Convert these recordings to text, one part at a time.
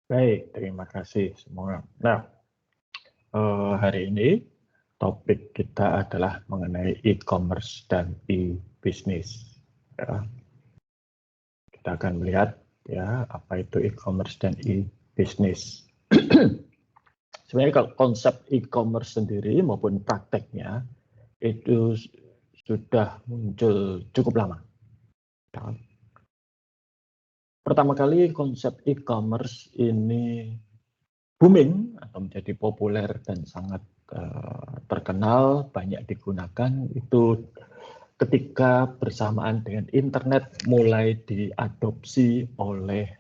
Baik, terima kasih semua. Nah, hari ini topik kita adalah mengenai e-commerce dan e-business. Ya. Kita akan melihat ya apa itu e-commerce dan e-business. Sebenarnya kalau konsep e-commerce sendiri maupun prakteknya itu sudah muncul cukup lama. Ya. Pertama kali konsep e-commerce ini booming atau menjadi populer dan sangat terkenal, banyak digunakan itu ketika bersamaan dengan internet mulai diadopsi oleh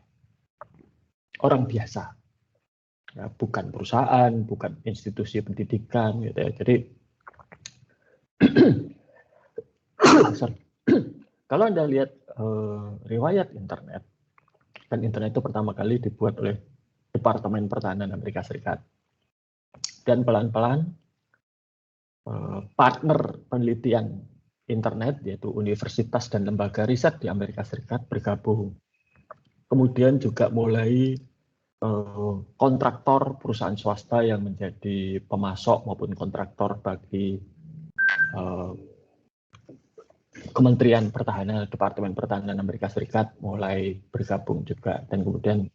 orang biasa, ya, bukan perusahaan, bukan institusi pendidikan, gitu ya. Jadi kalau Anda lihat riwayat internet, kan internet itu pertama kali dibuat oleh Departemen Pertahanan Amerika Serikat. Dan pelan-pelan partner penelitian internet, yaitu universitas dan lembaga riset di Amerika Serikat bergabung. Kemudian juga mulai kontraktor perusahaan swasta yang menjadi pemasok maupun kontraktor bagi Kementerian Pertahanan, Departemen Pertahanan Amerika Serikat mulai bergabung juga, dan kemudian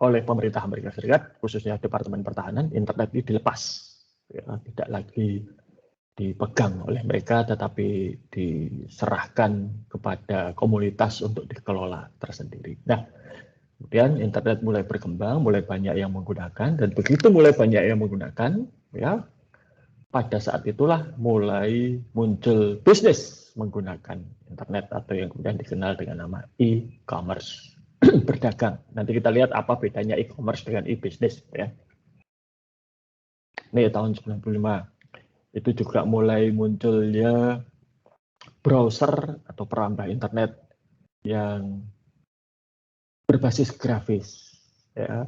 oleh pemerintah Amerika Serikat, khususnya Departemen Pertahanan, internet ini dilepas, ya, tidak lagi dipegang oleh mereka, tetapi diserahkan kepada komunitas untuk dikelola tersendiri. Nah, kemudian internet mulai berkembang, mulai banyak yang menggunakan, dan begitu mulai banyak yang menggunakan, ya, pada saat itulah mulai muncul bisnis menggunakan internet atau yang kemudian dikenal dengan nama e-commerce. Berdagang. Nanti kita lihat apa bedanya e-commerce dengan e-business, ya. Ini tahun 95. Itu juga mulai munculnya browser atau perambah internet yang berbasis grafis, ya.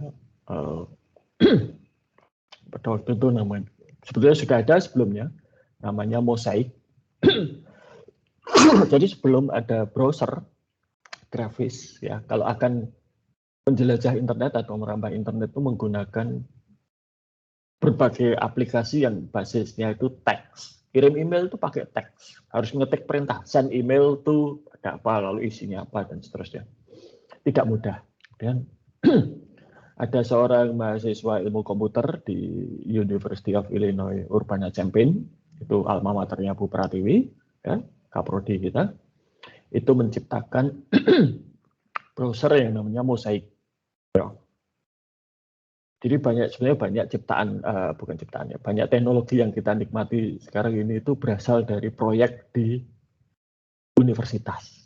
Pada waktu itu namanya sebetulnya sudah ada sebelumnya, namanya Mosaic. Jadi sebelum ada browser grafis, ya, kalau akan menjelajah internet atau merambah internet itu menggunakan berbagai aplikasi yang basisnya itu teks. Kirim email itu pakai teks, harus ngetik perintah send email itu ada apa, lalu isinya apa, dan seterusnya. Tidak mudah. Dan ada seorang mahasiswa ilmu komputer di University of Illinois Urbana-Champaign, itu alma maternya Bu Pratiwi, ya, kaprodi kita, itu menciptakan browser yang namanya Mosaic. Jadi sebenarnya banyak ciptaan, bukan ciptaan ya, banyak teknologi yang kita nikmati sekarang ini itu berasal dari proyek di universitas.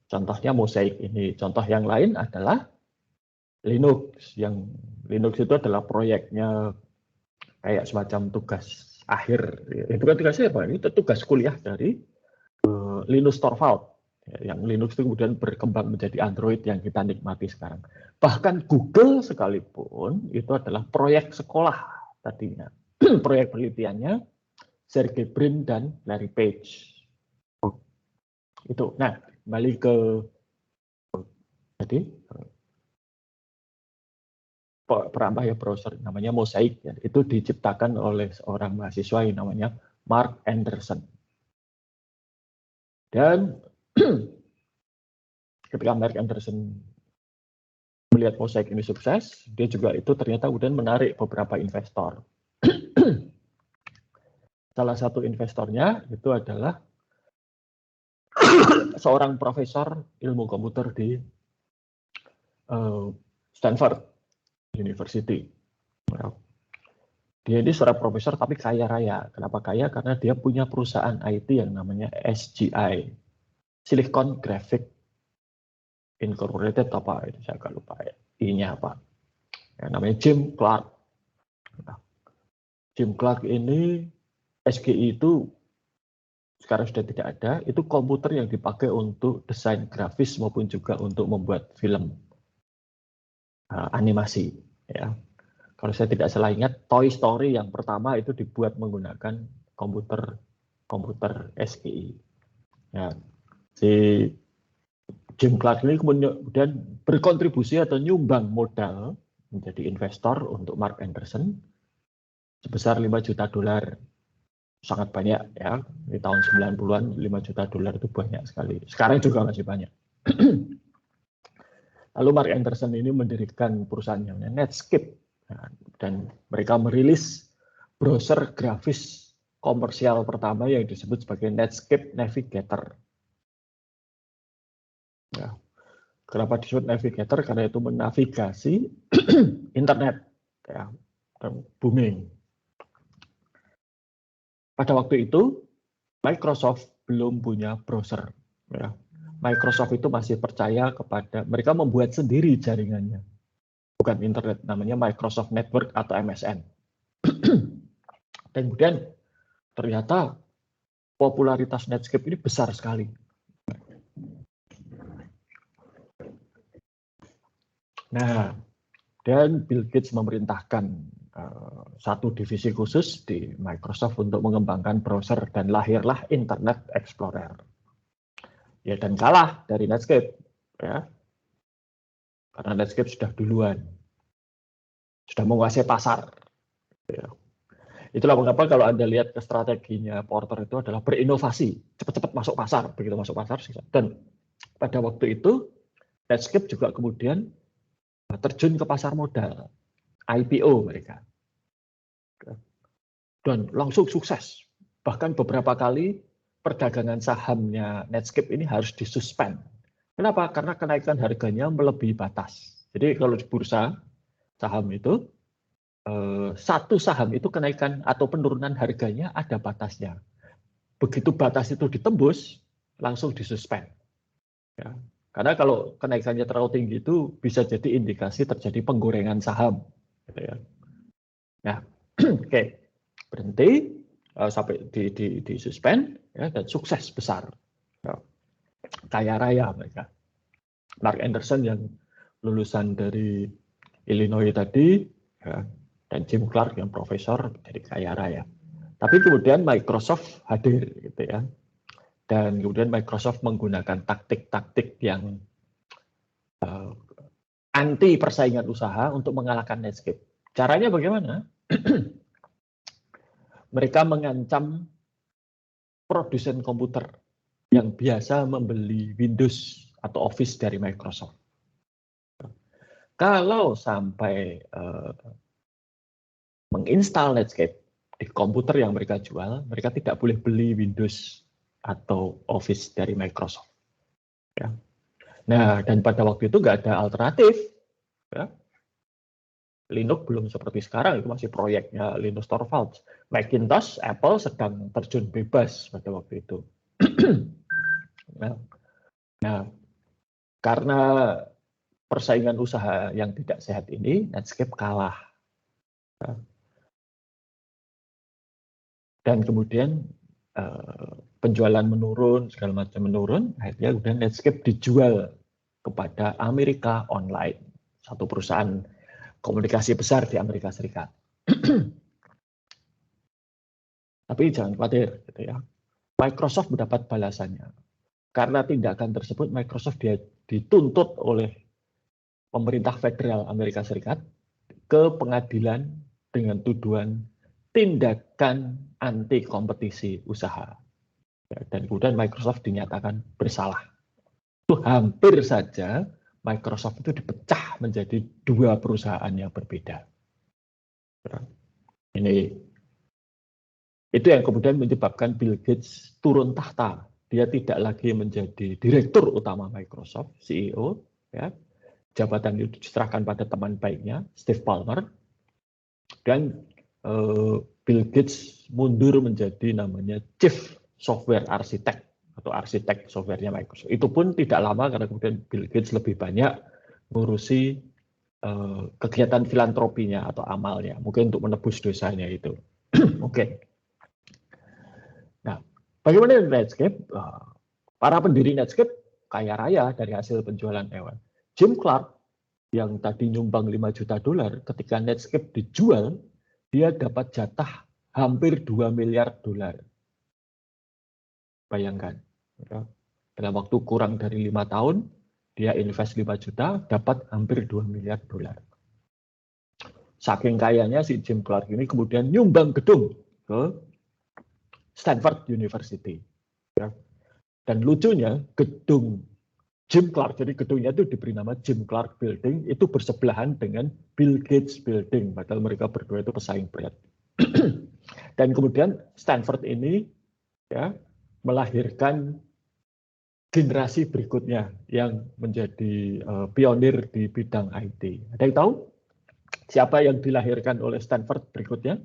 Contohnya Mosaic ini. Contoh yang lain adalah Linux. Yang Linux itu adalah proyeknya kayak semacam tugas akhir. Itu kan tugasnya apa? Itu tugas kuliah dari Linus Torvald. Yang Linux itu kemudian berkembang menjadi Android yang kita nikmati sekarang. Bahkan Google sekalipun itu adalah proyek sekolah tadinya. Proyek penelitiannya Sergey Brin dan Larry Page. Itu. Nah, kembali ke jadi perambah ya browser namanya Mosaic, ya. Itu diciptakan oleh seorang mahasiswa yang namanya Mark Anderson. Dan ketika Mark Anderson melihat Mosaic ini sukses, dia juga itu ternyata kemudian menarik beberapa investor. Salah satu investornya itu adalah seorang profesor ilmu komputer di Stanford University. Dia ini seorang profesor tapi kaya raya. Kenapa kaya? Karena dia punya perusahaan IT yang namanya SGI, Silicon Graphic Incorporated apa itu saya agak lupa ya. I-nya apa? Ya, namanya Jim Clark. Nah, Jim Clark ini SGI itu sekarang sudah tidak ada. Itu komputer yang dipakai untuk desain grafis maupun juga untuk membuat film animasi. Ya. Kalau saya tidak salah ingat, Toy Story yang pertama itu dibuat menggunakan komputer SGI. Ya. Si Jim Clark ini kemudian berkontribusi atau nyumbang modal menjadi investor untuk Mark Anderson sebesar 5 juta dolar. Sangat banyak ya, di tahun 90-an 5 juta dolar itu banyak sekali. Sekarang juga masih banyak. Lalu Mark Anderson ini mendirikan perusahaan yang namanya Netscape, dan mereka merilis browser grafis komersial pertama yang disebut sebagai Netscape Navigator. Ya. Kenapa disebut Navigator? Karena itu menavigasi internet, ya, booming. Pada waktu itu Microsoft belum punya browser. Ya. Microsoft itu masih percaya kepada, mereka membuat sendiri jaringannya, bukan internet, namanya Microsoft Network atau MSN. Dan kemudian ternyata popularitas Netscape ini besar sekali. Nah, dan Bill Gates memerintahkan satu divisi khusus di Microsoft untuk mengembangkan browser, dan lahirlah Internet Explorer. Ya, dan kalah dari Netscape, ya, karena Netscape sudah duluan, sudah menguasai pasar. Ya. Itulah mengapa kalau Anda lihat ke strateginya Porter itu adalah berinovasi, cepat-cepat masuk pasar, begitu masuk pasar. Dan pada waktu itu Netscape juga kemudian terjun ke pasar modal, IPO mereka, dan langsung sukses. Bahkan beberapa kali perdagangan sahamnya Netscape ini harus disuspend. Kenapa? Karena kenaikan harganya melebihi batas. Jadi kalau di bursa saham itu, satu saham itu kenaikan atau penurunan harganya ada batasnya. Begitu batas itu ditembus, langsung disuspend. Ya. Karena kalau kenaikannya terlalu tinggi itu bisa jadi indikasi terjadi penggorengan saham. Gitu ya. Nah, oke, berhenti sampai di suspend, ya, dan sukses besar, ya, kaya raya mereka. Mark Anderson yang lulusan dari Illinois tadi, ya, dan Jim Clark yang profesor jadi kaya raya. Tapi kemudian Microsoft hadir, gitu ya, dan kemudian Microsoft menggunakan taktik-taktik yang anti persaingan usaha untuk mengalahkan Netscape. Caranya bagaimana? Mereka mengancam produsen komputer yang biasa membeli Windows atau Office dari Microsoft. Kalau sampai menginstal Netscape di komputer yang mereka jual, mereka tidak boleh beli Windows atau Office dari Microsoft. Ya. Nah, dan pada waktu itu nggak ada alternatif. Ya. Linux belum seperti sekarang, itu masih proyeknya Linus Torvalds. Macintosh, Apple sedang terjun bebas pada waktu itu. Nah, karena persaingan usaha yang tidak sehat ini, Netscape kalah. Dan kemudian penjualan menurun, segala macam menurun, akhirnya kemudian Netscape dijual kepada America Online, satu perusahaan komunikasi besar di Amerika Serikat. Tapi jangan khawatir, gitu ya. Microsoft mendapat balasannya. Karena tindakan tersebut, Microsoft dituntut oleh pemerintah federal Amerika Serikat ke pengadilan dengan tuduhan tindakan anti kompetisi usaha. Dan kemudian Microsoft dinyatakan bersalah. Itu hampir saja Microsoft itu dipecah menjadi dua perusahaan yang berbeda. Itu yang kemudian menyebabkan Bill Gates turun tahta. Dia tidak lagi menjadi direktur utama Microsoft, CEO, ya. Jabatan itu diserahkan pada teman baiknya, Steve Ballmer, dan Bill Gates mundur menjadi namanya Chief Software Architect atau arsitek softwarenya Microsoft. Itu pun tidak lama karena kemudian Bill Gates lebih banyak ngurusi kegiatan filantropinya atau amalnya, mungkin untuk menebus dosanya itu. Mungkin. Nah, bagaimana Netscape? Para pendiri Netscape kaya raya dari hasil penjualan hewan. Jim Clark yang tadi nyumbang 5 juta dolar, ketika Netscape dijual, dia dapat jatah hampir 2 miliar dolar. Bayangkan. Ya. Dalam waktu kurang dari 5 tahun, dia invest 5 juta, dapat hampir 2 miliar dolar. Saking kayanya si Jim Clark ini kemudian nyumbang gedung ke Stanford University. Ya. Dan lucunya, gedung Jim Clark, jadi gedungnya itu diberi nama Jim Clark Building, itu bersebelahan dengan Bill Gates Building, padahal mereka berdua itu pesaing berat. Dan kemudian Stanford ini ya melahirkan generasi berikutnya yang menjadi pionir di bidang IT. Ada yang tahu siapa yang dilahirkan oleh Stanford berikutnya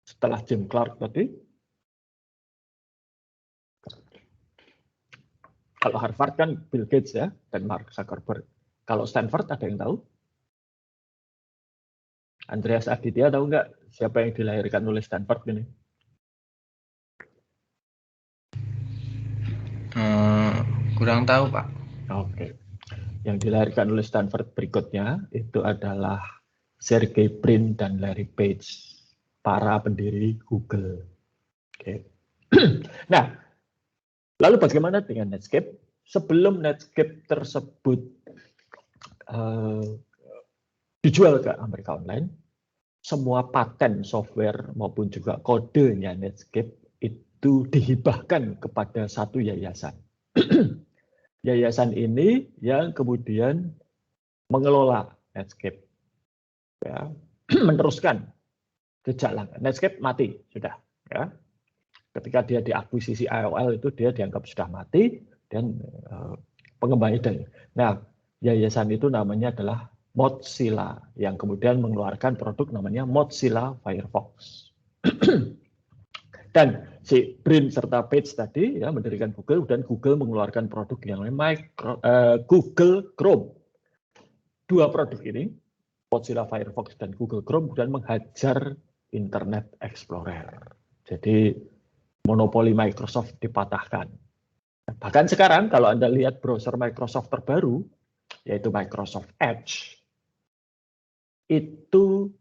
setelah Jim Clark tadi? Kalau Harvard kan Bill Gates ya dan Mark Zuckerberg. Kalau Stanford ada yang tahu? Andreas Aditya tahu nggak siapa yang dilahirkan oleh Stanford ini? Kurang tahu, Pak. Oke. Yang dilahirkan oleh Stanford berikutnya itu adalah Sergey Brin dan Larry Page, para pendiri Google. Oke. Nah, lalu bagaimana dengan Netscape? Sebelum Netscape tersebut dijual ke Amerika Online, semua paten software maupun juga kodenya Netscape itu dihibahkan kepada satu yayasan. Yayasan ini yang kemudian mengelola Netscape, ya, meneruskan jejak langkah. Netscape mati sudah, ya. Ketika dia diakuisisi AOL itu dia dianggap sudah mati dan pengembangnya. Nah, yayasan itu namanya adalah Mozilla yang kemudian mengeluarkan produk namanya Mozilla Firefox. Dan si Brin serta Page tadi ya mendirikan Google dan Google mengeluarkan produk yang namanya Google Chrome. Dua produk ini, Mozilla Firefox dan Google Chrome, kemudian menghajar Internet Explorer. Jadi monopoli Microsoft dipatahkan. Bahkan sekarang kalau Anda lihat browser Microsoft terbaru, yaitu Microsoft Edge, itu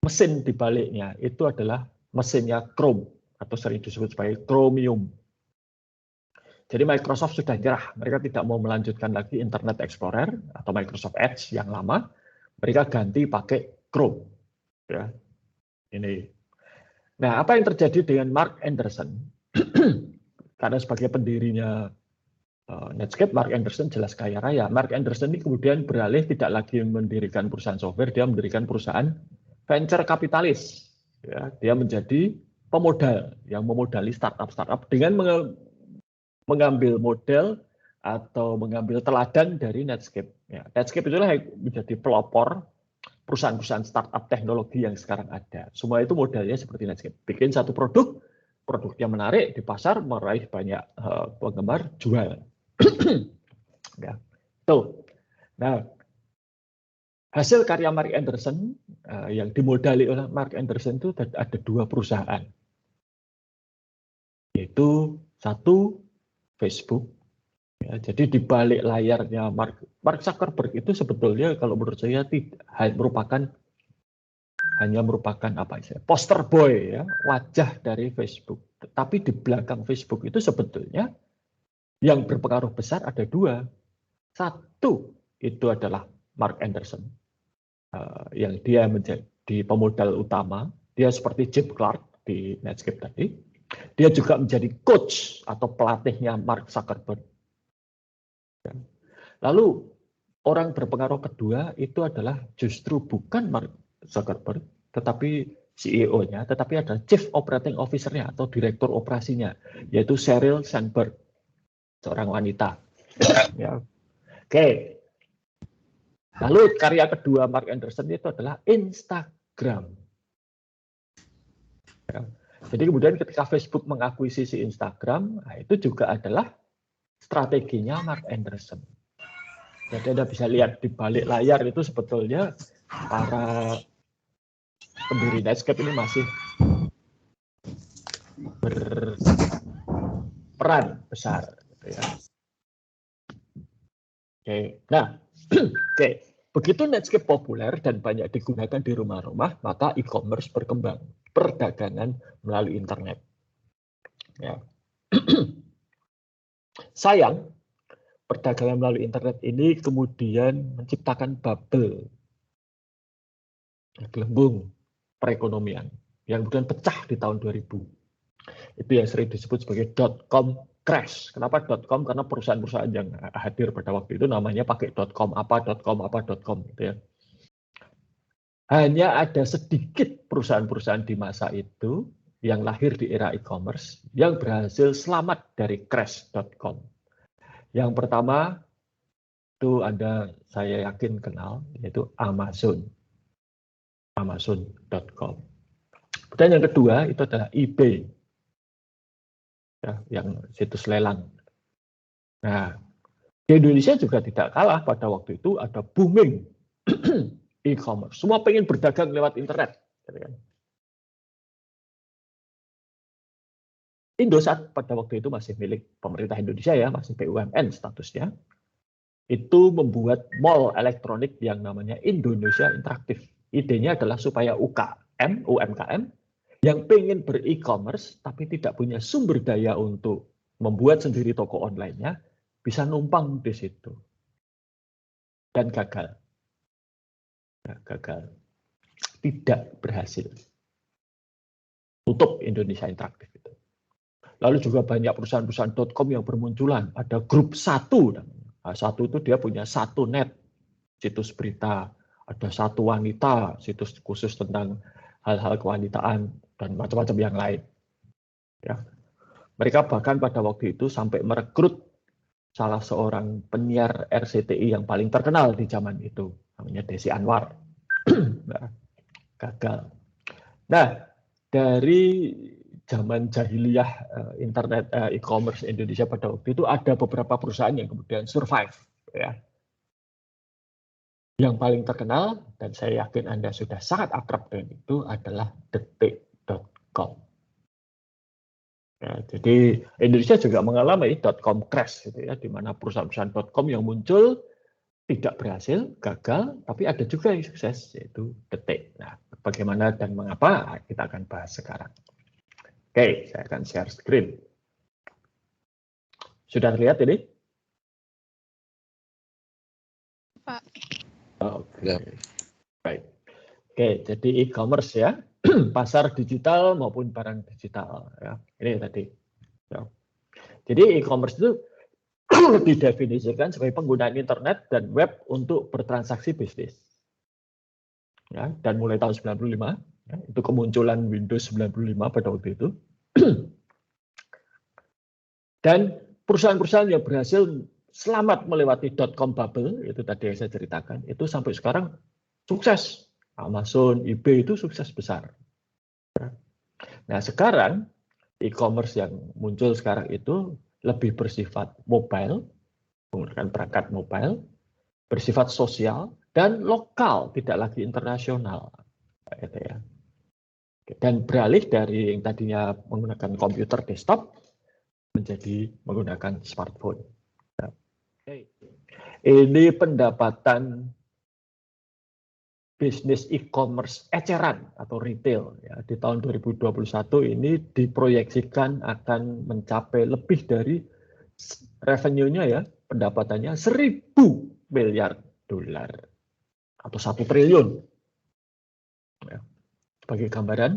mesin dibaliknya itu adalah mesinnya Chrome atau sering disebut sebagai Chromium. Jadi Microsoft sudah nyerah, mereka tidak mau melanjutkan lagi Internet Explorer atau Microsoft Edge yang lama, mereka ganti pakai Chrome. Ya, ini. Nah, apa yang terjadi dengan Mark Anderson? Karena sebagai pendirinya Netscape, Mark Anderson jelas kaya raya. Mark Anderson ini kemudian beralih tidak lagi mendirikan perusahaan software, dia mendirikan perusahaan venture kapitalis. Ya, dia menjadi pemodal yang memodali startup-startup dengan mengambil model atau mengambil teladan dari Netscape. Ya, Netscape itulah yang menjadi pelopor perusahaan-perusahaan startup teknologi yang sekarang ada. Semua itu modelnya seperti Netscape. Bikin satu produk, produknya menarik di pasar, meraih banyak penggemar, jual. Ya, tuh. Nah, hasil karya Mark Anderson yang dimodali oleh Mark Anderson itu ada dua perusahaan, yaitu satu Facebook. Ya, jadi di balik layarnya Mark Zuckerberg itu sebetulnya kalau menurut saya hanya merupakan apa sih, poster boy ya, wajah dari Facebook. Tetapi di belakang Facebook itu sebetulnya yang berpengaruh besar ada dua. Satu itu adalah Mark Anderson yang dia menjadi pemodal utama. Dia seperti Jim Clark di Netscape tadi. Dia juga menjadi coach atau pelatihnya Mark Zuckerberg. Lalu orang berpengaruh kedua itu adalah justru bukan Mark Zuckerberg, tetapi CEO-nya, tetapi ada Chief Operating Officer-nya atau Direktur Operasinya, yaitu Sheryl Sandberg, seorang wanita. Ya. Oke. Lalu karya kedua Mark Anderson itu adalah Instagram. Ya. Jadi kemudian ketika Facebook mengakuisisi Instagram, nah itu juga adalah strateginya Mark Anderson. Jadi Anda bisa lihat di balik layar itu sebetulnya para pendiri Netscape ini masih berperan besar. Gitu ya. Oke. Nah, oke. Begitu Netscape populer dan banyak digunakan di rumah-rumah, maka e-commerce berkembang, perdagangan melalui internet. Ya. Sayang, perdagangan melalui internet ini kemudian menciptakan bubble, gelembung perekonomian yang kemudian pecah di tahun 2000. Itu yang sering disebut sebagai .com crash. Kenapa .com? Karena perusahaan-perusahaan yang hadir pada waktu itu namanya pakai .com gitu ya. Hanya ada sedikit perusahaan-perusahaan di masa itu yang lahir di era e-commerce yang berhasil selamat dari crash.com. Yang pertama itu saya yakin kenal, yaitu Amazon. Amazon.com. Dan yang kedua itu adalah eBay, ya, yang situs lelang. Nah, di Indonesia juga tidak kalah, pada waktu itu ada booming e-commerce. Semua pengen berdagang lewat internet. Indosat pada waktu itu masih milik pemerintah Indonesia ya, masih BUMN statusnya. Itu membuat mall elektronik yang namanya Indonesia Interaktif. Idenya adalah supaya UMKM yang pengen ber-e-commerce tapi tidak punya sumber daya untuk membuat sendiri toko online-nya bisa numpang di situ. Dan gagal. Gagal. Tidak berhasil. Tutup Indonesia Interaktif itu. Lalu juga banyak perusahaan-perusahaan .com yang bermunculan. Ada grup 1 namanya. Nah, 1 itu dia punya 1net situs berita, ada 1 wanita situs khusus tentang hal-hal kewanitaan dan macam-macam yang lain. Ya. Mereka bahkan pada waktu itu sampai merekrut salah seorang penyiar RCTI yang paling terkenal di zaman itu, namanya Desi Anwar. Nah, gagal. Nah, dari zaman jahiliyah internet e-commerce Indonesia pada waktu itu ada beberapa perusahaan yang kemudian survive, ya. Yang paling terkenal dan saya yakin Anda sudah sangat akrab dengan itu adalah detik.com. Ya, jadi Indonesia juga mengalami .com crash, gitu ya, di mana perusahaan-perusahaan .com yang muncul tidak berhasil, gagal, tapi ada juga yang sukses, yaitu Detik. Nah, bagaimana dan mengapa kita akan bahas sekarang. Oke, saya akan share screen. Sudah terlihat ini? Pak. Oke, baik. Oke, jadi e-commerce ya, pasar digital maupun barang digital. Ya, ini tadi. Ya. Jadi e-commerce itu didefinisikan sebagai penggunaan internet dan web untuk bertransaksi bisnis. Ya, dan mulai tahun 95, ya, itu kemunculan Windows 95 pada waktu itu. Dan perusahaan-perusahaan yang berhasil selamat melewati .com bubble, itu tadi yang saya ceritakan, itu sampai sekarang sukses. Amazon, eBay itu sukses besar. Nah, sekarang e-commerce yang muncul sekarang itu lebih bersifat mobile, menggunakan perangkat mobile, bersifat sosial dan lokal, tidak lagi internasional. Gitu ya. Dan beralih dari yang tadinya menggunakan komputer desktop menjadi menggunakan smartphone. Nah, ini pendapatan bisnis e-commerce eceran atau retail ya, di tahun 2021 ini diproyeksikan akan mencapai lebih dari revenue-nya ya, pendapatannya 1.000 miliar dolar atau 1 triliun. Ya. Sebagai gambaran,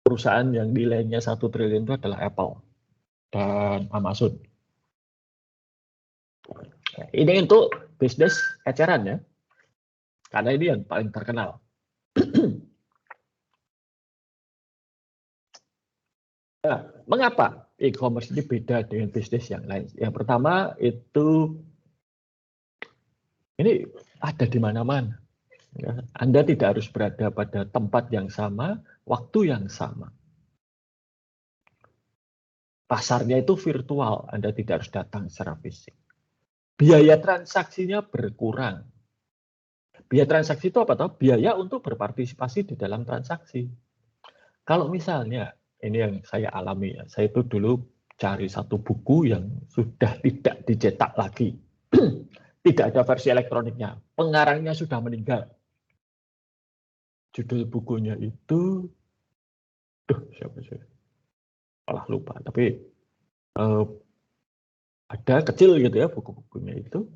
perusahaan yang nilainya 1 triliun itu adalah Apple dan Amazon. Nah, ini untuk bisnis eceran ya, karena ini yang paling terkenal. Nah, mengapa e-commerce ini beda dengan bisnis yang lain? Yang pertama itu ini ada di mana-mana. Ya, Anda tidak harus berada pada tempat yang sama, waktu yang sama. Pasarnya itu virtual, Anda tidak harus datang secara fisik. Biaya transaksinya berkurang. Biaya transaksi itu apa toh? Biaya untuk berpartisipasi di dalam transaksi. Kalau misalnya, ini yang saya alami ya, saya itu dulu cari satu buku yang sudah tidak dicetak lagi. Tidak ada versi elektroniknya. Pengarangnya sudah meninggal. Judul bukunya itu, siapa sih? Malah lupa. Tapi Ada kecil gitu ya buku-bukunya itu.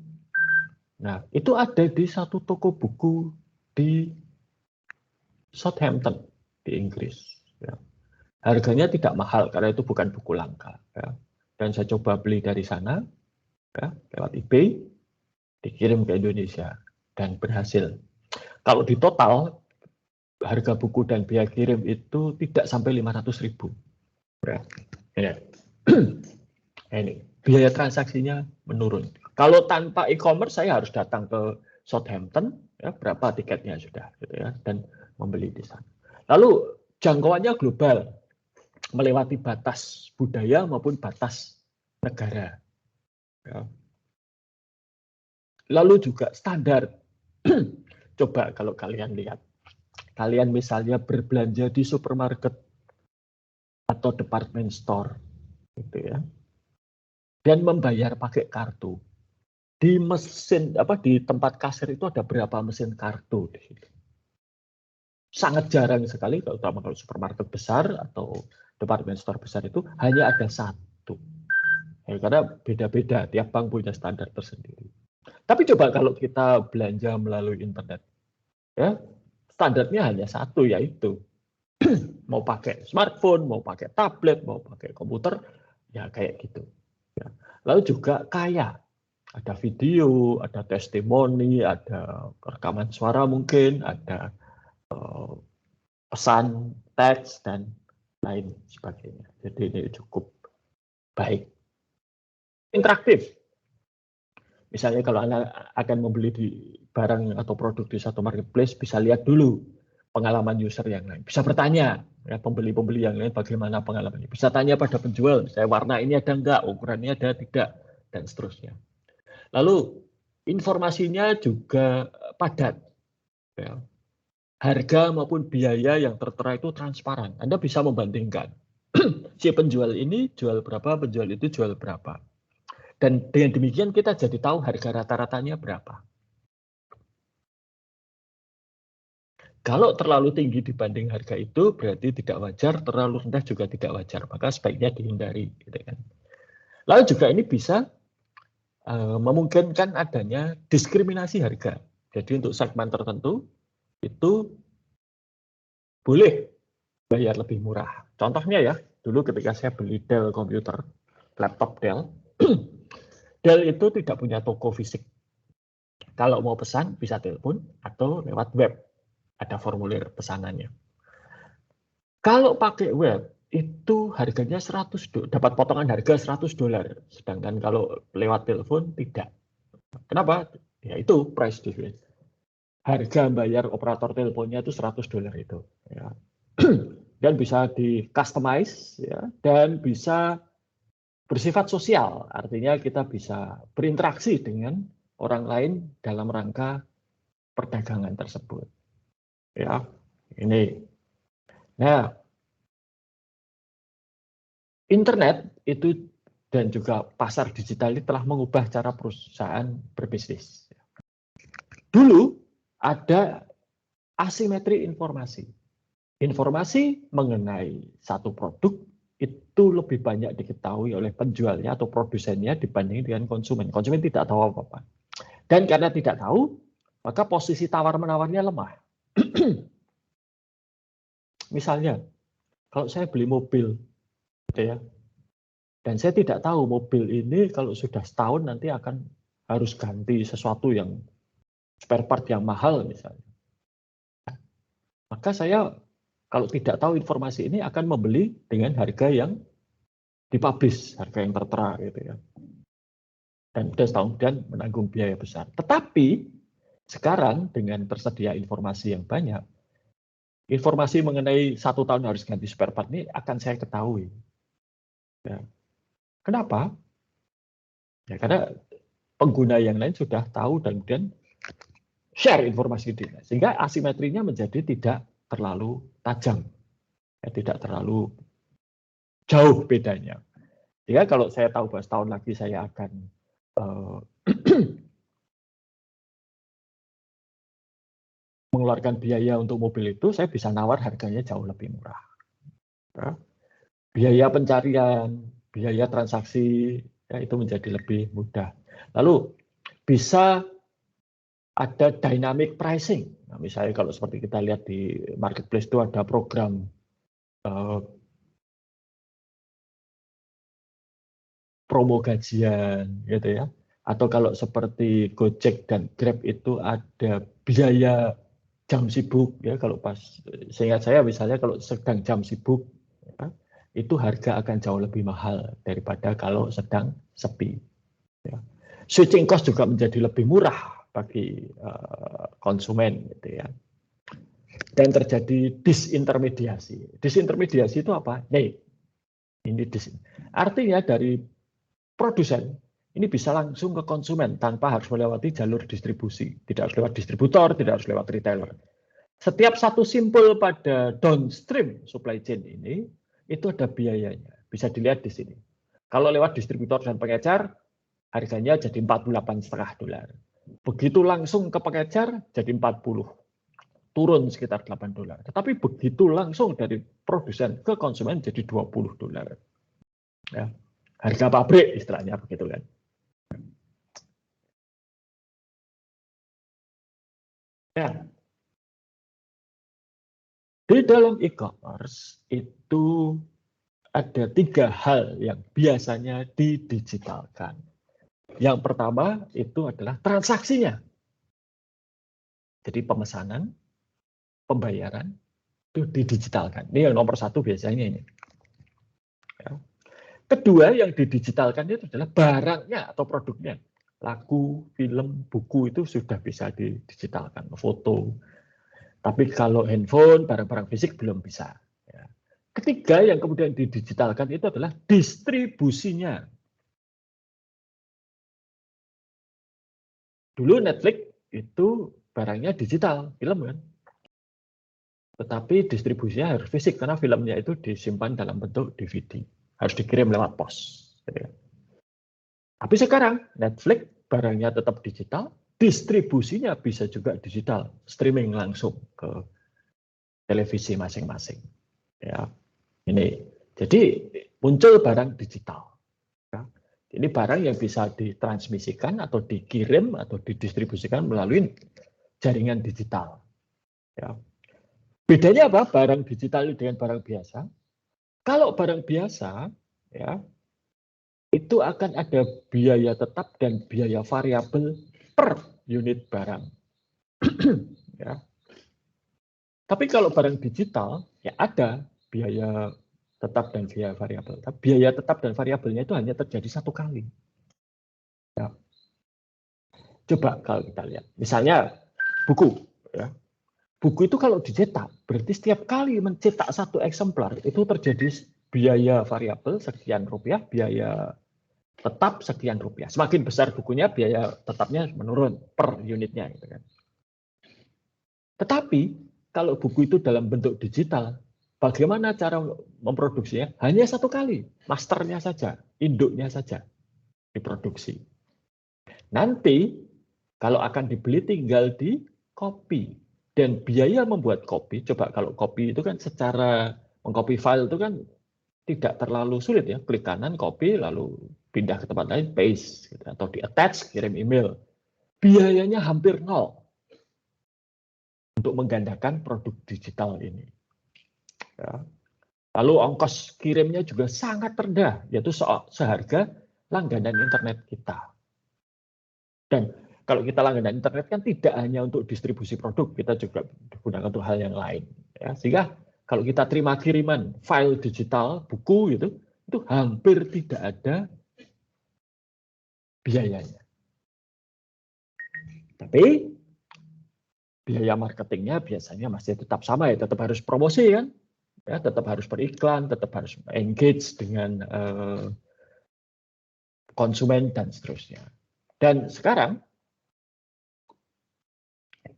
Nah, itu ada di satu toko buku di Southampton di Inggris. Ya. Harganya tidak mahal karena itu bukan buku langka. Ya. Dan saya coba beli dari sana, ya, lewat eBay, dikirim ke Indonesia dan berhasil. Kalau di total harga buku dan biaya kirim itu tidak sampai 500.000. Ya. Ini biaya transaksinya menurun. Kalau tanpa e-commerce saya harus datang ke Southampton, ya, berapa tiketnya sudah, gitu ya, dan membeli di sana. Lalu jangkauannya global, melewati batas budaya maupun batas negara. Ya. Lalu juga standar. Coba kalau kalian lihat, kalian misalnya berbelanja di supermarket atau department store, gitu ya, dan membayar pakai kartu. Di mesin di tempat kasir itu ada berapa mesin kartu di situ. Sangat jarang sekali, terutama kalau supermarket besar atau department store besar itu hanya ada satu. Ya, karena beda-beda, tiap bank punya standar tersendiri. Tapi coba kalau kita belanja melalui internet, ya standarnya hanya satu, yaitu mau pakai smartphone, mau pakai tablet, mau pakai komputer, ya kayak gitu. Ya. Lalu juga kaya, ada video, ada testimoni, ada rekaman suara mungkin, ada pesan teks dan lain sebagainya. Jadi ini cukup baik. Interaktif. Misalnya kalau Anda akan membeli di barang atau produk di satu marketplace, bisa lihat dulu pengalaman user yang lain. Bisa bertanya, ya, pembeli-pembeli yang lain bagaimana pengalamannya. Bisa tanya pada penjual, saya warna ini ada enggak, ukurannya ada tidak, dan seterusnya. Lalu informasinya juga padat. Ya. Harga maupun biaya yang tertera itu transparan. Anda bisa membandingkan. Si penjual ini jual berapa, penjual itu jual berapa. Dan dengan demikian kita jadi tahu harga rata-ratanya berapa. Kalau terlalu tinggi dibanding harga itu berarti tidak wajar, terlalu rendah juga tidak wajar. Maka sebaiknya dihindari. Gitu kan. Lalu juga ini bisa memungkinkan adanya diskriminasi harga. Jadi untuk segmen tertentu itu boleh bayar lebih murah. Contohnya ya, dulu ketika saya beli Dell komputer, laptop Dell, Dell itu tidak punya toko fisik. Kalau mau pesan bisa telepon atau lewat web. Ada formulir pesanannya. Kalau pakai web itu harganya dapat potongan harga $100. Sedangkan kalau lewat telepon tidak. Kenapa? Ya itu price difference. Harga bayar operator teleponnya itu $100 itu. Ya. Dan bisa di customize ya, dan bisa bersifat sosial. Artinya kita bisa berinteraksi dengan orang lain dalam rangka perdagangan tersebut. Ya, ini. Nah, internet itu dan juga pasar digital ini telah mengubah cara perusahaan berbisnis. Dulu ada asimetri informasi. Informasi mengenai satu produk itu lebih banyak diketahui oleh penjualnya atau produsennya dibanding dengan konsumen. Konsumen tidak tahu apa-apa. Dan karena tidak tahu, maka posisi tawar-menawarnya lemah. Misalnya, kalau saya beli mobil, gitu ya, dan saya tidak tahu mobil ini kalau sudah setahun nanti akan harus ganti sesuatu yang spare part yang mahal misalnya. Maka saya kalau tidak tahu informasi ini akan membeli dengan harga yang dipublish, harga yang tertera gitu ya. Dan sudah setahun kemudian menanggung biaya besar. Tetapi sekarang dengan tersedia informasi yang banyak, informasi mengenai 1 tahun harus ganti spare part ini akan saya ketahui. Ya. Kenapa? Ya karena pengguna yang lain sudah tahu dan kemudian share informasi itu. Sehingga asimetrinya menjadi tidak terlalu tajam. Ya, tidak terlalu jauh bedanya. Sehingga kalau saya tahu bahwa setahun lagi saya akan mengeluarkan biaya untuk mobil itu, saya bisa nawar harganya jauh lebih murah. Ya. Biaya pencarian, biaya transaksi Ya, itu menjadi lebih mudah. Lalu bisa ada dynamic pricing. Nah, misalnya kalau seperti kita lihat di marketplace itu ada program promo gajian, gitu ya. Atau kalau seperti Gojek dan Grab itu ada biaya jam sibuk, ya. Kalau pas, seingat saya misalnya kalau sedang jam sibuk, ya, itu harga akan jauh lebih mahal daripada kalau sedang sepi. Ya. Switching cost juga menjadi lebih murah bagi konsumen, gitu ya. Dan terjadi disintermediasi. Disintermediasi itu apa? Nih, ini artinya dari produsen ini bisa langsung ke konsumen tanpa harus melewati jalur distribusi. Tidak harus lewat distributor, tidak harus lewat retailer. Setiap satu simpul pada downstream supply chain ini, itu ada biayanya. Bisa dilihat di sini. Kalau lewat distributor dan pengecer, harganya jadi $48,5. Begitu langsung ke pengecer, jadi 40. Turun sekitar $8. Tetapi begitu langsung dari produsen ke konsumen, jadi $20. Ya. Harga pabrik istilahnya begitu kan. Ya. Di dalam e-commerce itu ada 3 hal yang biasanya didigitalkan. Yang pertama itu adalah transaksinya. Jadi pemesanan, pembayaran itu didigitalkan. Ini yang nomor 1 biasanya ini. Ya. Kedua yang didigitalkan itu adalah barangnya atau produknya. Lagu, film, buku itu sudah bisa didigitalkan, foto. Tapi kalau handphone, barang-barang fisik belum bisa. Ya. Ketiga yang kemudian didigitalkan itu adalah distribusinya. Dulu Netflix itu barangnya digital, film kan. Tetapi distribusinya harus fisik karena filmnya itu disimpan dalam bentuk DVD. Harus dikirim lewat pos. Tapi sekarang Netflix barangnya tetap digital, distribusinya bisa juga digital, streaming langsung ke televisi masing-masing. Ya, ini jadi muncul barang digital. Ya. Ini barang yang bisa ditransmisikan atau dikirim atau didistribusikan melalui jaringan digital. Ya. Bedanya apa? Barang digital dengan barang biasa. Kalau barang biasa, ya, itu akan ada biaya tetap dan biaya variabel per unit barang. Ya. Tapi kalau barang digital, ya ada biaya tetap dan biaya variabel. Tapi biaya tetap dan variabelnya itu hanya terjadi 1 kali. Ya. Coba kalau kita lihat, misalnya buku. Ya. Buku itu kalau dicetak, berarti setiap kali mencetak 1 eksemplar, itu terjadi biaya variabel sekian rupiah, biaya tetap sekian rupiah. Semakin besar bukunya, biaya tetapnya menurun per unitnya. Gitu kan. Tetapi kalau buku itu dalam bentuk digital, bagaimana cara memproduksinya? Hanya 1 kali, masternya saja, induknya saja diproduksi. Nanti kalau akan dibeli tinggal di copy. Dan biaya membuat copy, coba kalau copy itu kan secara mengcopy file itu kan tidak terlalu sulit ya. Klik kanan, copy, lalu pindah ke tempat lain, paste. Gitu. Atau di attach, kirim email. Biayanya hampir 0 untuk menggandakan produk digital ini. Ya. Lalu ongkos kirimnya juga sangat rendah, yaitu seharga langganan internet kita. Dan kalau kita langganan internet kan tidak hanya untuk distribusi produk, kita juga digunakan untuk hal yang lain. Ya, sehingga kalau kita terima kiriman file digital, buku gitu, itu hampir tidak ada biayanya. Tapi biaya marketingnya biasanya masih tetap sama ya, tetap harus promosi kan, ya, tetap harus beriklan, tetap harus engage dengan konsumen dan seterusnya. Dan sekarang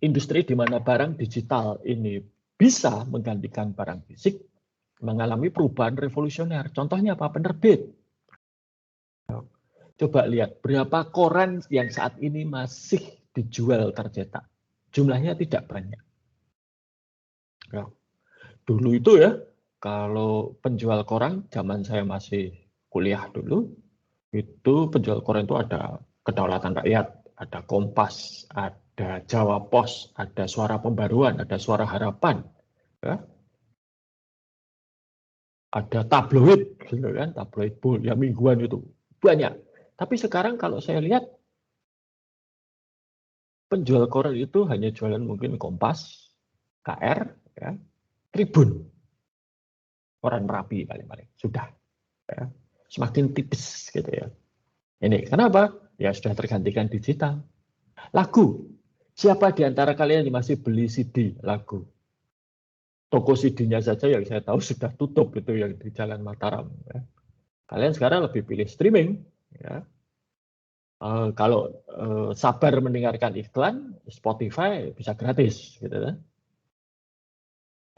industri di mana barang digital ini bisa menggantikan barang fisik mengalami perubahan revolusioner. Contohnya apa? Penerbit. Coba lihat berapa koran yang saat ini masih dijual tercetak. Jumlahnya tidak banyak. Ya. Dulu itu ya, kalau penjual koran zaman saya masih kuliah dulu, itu penjual koran itu ada Kedaulatan Rakyat, ada Kompas, ada Jawa Pos, ada Suara Pembaruan, ada Suara Harapan, ya. Ada tabloid, gitu kan, tabloid bull, ya mingguan itu banyak. Tapi sekarang kalau saya lihat penjual koran itu hanya jualan mungkin Kompas, KR, ya, Tribun, koran Merapi paling-paling sudah, ya. Semakin tipis gitu ya. Ini kenapa? Ya sudah tergantikan digital. Lagu, siapa di antara kalian yang masih beli CD lagu? Toko CD-nya saja yang saya tahu sudah tutup itu yang di Jalan Mataram. Ya. Kalian sekarang lebih pilih streaming. Ya. Kalau sabar mendengarkan iklan, Spotify bisa gratis, gitu kan?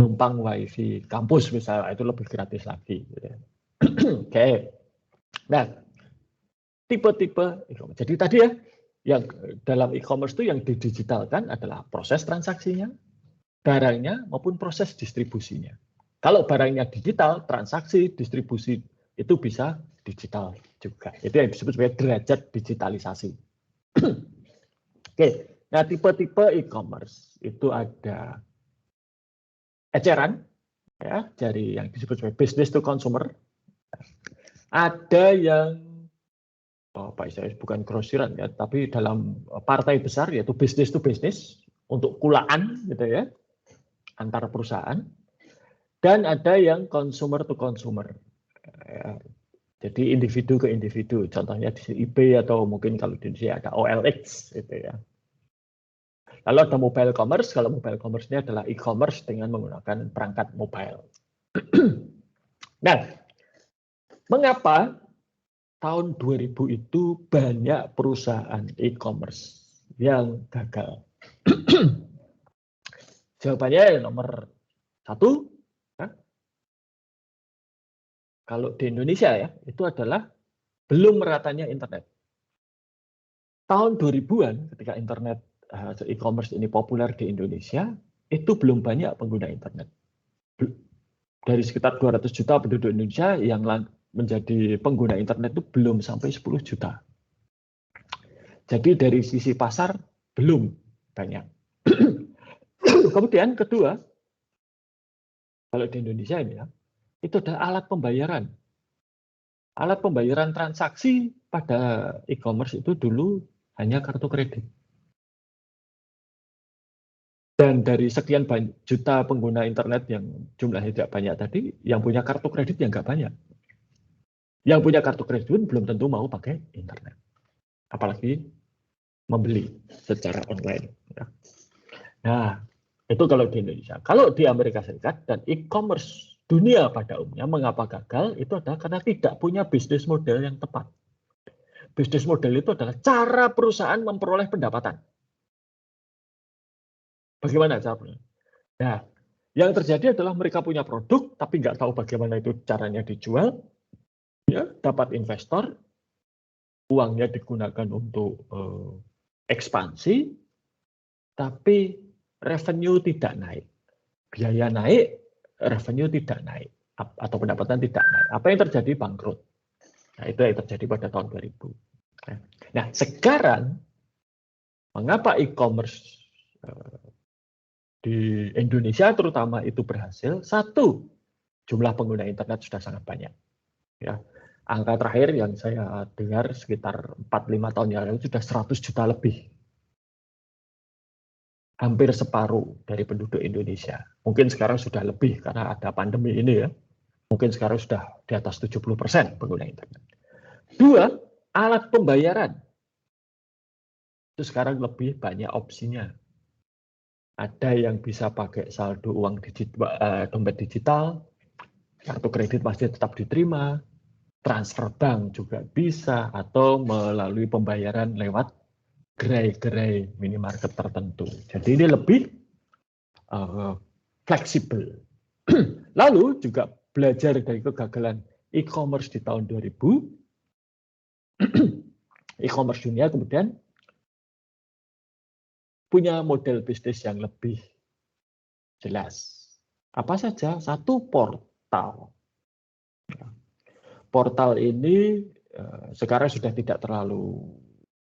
Numpang WiFi kampus misalnya itu lebih gratis lagi. Gitu. Oke. Nah, tipe-tipe. Jadi tadi ya, yang dalam e-commerce itu yang didigitalkan adalah proses transaksinya, barangnya maupun proses distribusinya. Kalau barangnya digital, transaksi, distribusi itu bisa digital juga. Itu yang disebut sebagai derajat digitalisasi. Oke, nah tipe-tipe e-commerce itu ada eceran, ya, dari yang disebut sebagai business to consumer. Ada yang Pak saya bukan grosiran ya, tapi dalam partai besar yaitu business to business untuk kulaan gitu ya antar perusahaan, dan ada yang consumer to consumer. Ya, jadi individu ke individu, contohnya di eBay atau mungkin kalau di Indonesia ada OLX gitu ya. Lalu ada mobile commerce, kalau mobile commerce-nya adalah e-commerce dengan menggunakan perangkat mobile. Nah, mengapa tahun 2000 itu banyak perusahaan e-commerce yang gagal? Jawabannya nomor satu, ya, kalau di Indonesia ya, itu adalah belum meratanya internet. Tahun 2000-an ketika internet e-commerce ini populer di Indonesia, itu belum banyak pengguna internet. Dari sekitar 200 juta penduduk Indonesia yang menjadi pengguna internet itu belum sampai 10 juta. Jadi dari sisi pasar belum banyak. Kemudian kedua, kalau di Indonesia ini ya, itu adalah alat pembayaran. Alat pembayaran transaksi pada e-commerce itu dulu hanya kartu kredit. Dan dari sekian juta pengguna internet yang jumlahnya tidak banyak tadi, yang punya kartu kredit yang nggak banyak. Yang punya kartu kredit pun belum tentu mau pakai internet. Apalagi membeli secara online. Nah, itu kalau di Indonesia. Kalau di Amerika Serikat dan e-commerce dunia pada umumnya, mengapa gagal? Itu adalah karena tidak punya bisnis model yang tepat. Bisnis model itu adalah cara perusahaan memperoleh pendapatan. Bagaimana caranya? Nah, yang terjadi adalah mereka punya produk, tapi nggak tahu bagaimana itu caranya dijual, ya, dapat investor, uangnya digunakan untuk ekspansi, tapi revenue tidak naik. Biaya naik, revenue tidak naik, atau pendapatan tidak naik. Apa yang terjadi? Bangkrut. Nah, itu yang terjadi pada tahun 2000. Nah, sekarang, mengapa e-commerce di Indonesia terutama itu berhasil? Satu, jumlah pengguna internet sudah sangat banyak. Ya, angka terakhir yang saya dengar sekitar 4-5 tahun yang lalu sudah 100 juta lebih. Hampir separuh dari penduduk Indonesia. Mungkin sekarang sudah lebih karena ada pandemi ini ya. Mungkin sekarang sudah di atas 70% pengguna internet. Dua, alat pembayaran. Itu sekarang lebih banyak opsinya. Ada yang bisa pakai saldo uang dompet digital, kartu kredit masih tetap diterima, transfer bank juga bisa, atau melalui pembayaran lewat gerai-gerai minimarket tertentu. Jadi ini lebih fleksibel. Lalu juga belajar dari kegagalan e-commerce di tahun 2000, e-commerce dunia kemudian punya model bisnis yang lebih jelas. Apa saja? Satu, portal. Portal ini sekarang sudah tidak terlalu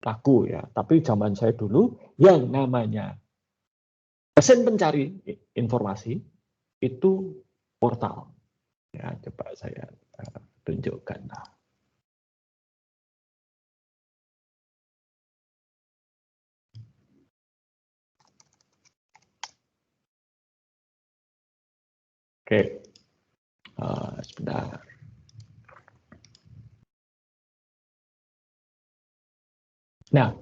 laku ya. Tapi zaman saya dulu yang namanya mesin pencari informasi itu portal. Ya, coba saya tunjukkan. Nah. Oke, sebentar. Nah,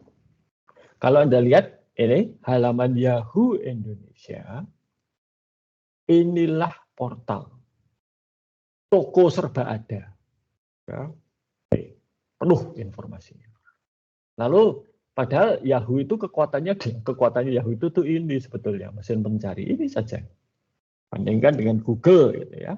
kalau Anda lihat ini halaman Yahoo Indonesia, inilah portal. Toko serba ada. Ya. Penuh informasinya. Lalu padahal Yahoo itu kekuatannya Yahoo itu tuh ini sebetulnya mesin pencari ini saja. Bandingkan dengan Google gitu ya.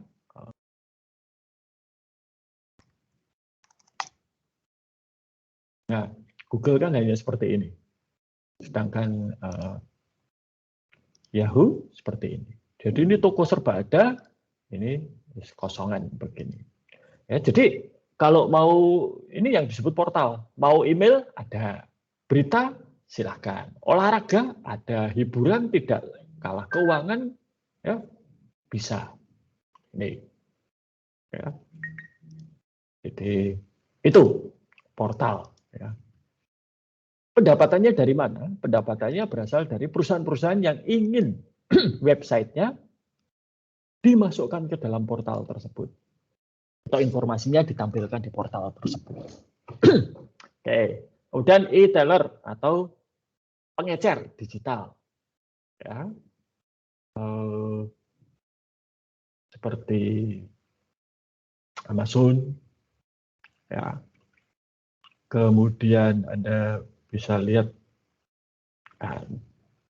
Nah, Google kan hanya seperti ini. Sedangkan Yahoo seperti ini. Jadi ini toko serba ada, ini kosongan begini. Ya, jadi kalau mau ini yang disebut portal, mau email ada, berita silahkan, olahraga ada, hiburan tidak kalah keuangan ya bisa. Ini ya. Jadi itu portal ya. Pendapatannya dari mana? Pendapatannya berasal dari perusahaan-perusahaan yang ingin websitenya dimasukkan ke dalam portal tersebut. Atau informasinya ditampilkan di portal tersebut. Oke. Kemudian e-tailer atau pengecer digital. Ya. Seperti Amazon. Ya. Kemudian Anda bisa lihat,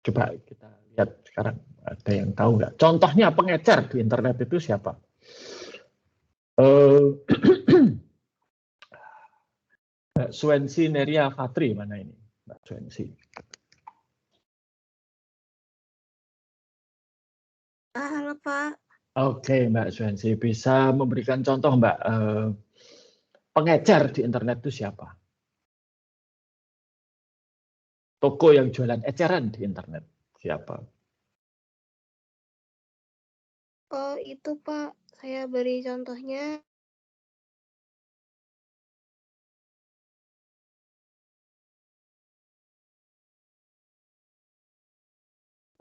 coba kita lihat sekarang, ada yang tahu nggak? Contohnya pengecer di internet itu siapa? Mbak Swensi Neria Fatri, mana ini? Mbak Swensi. Halo Pak. Oke, Mbak Swensi, bisa memberikan contoh Mbak, pengecer di internet itu siapa? Toko yang jualan eceran di internet siapa? Oh itu Pak, saya beri contohnya.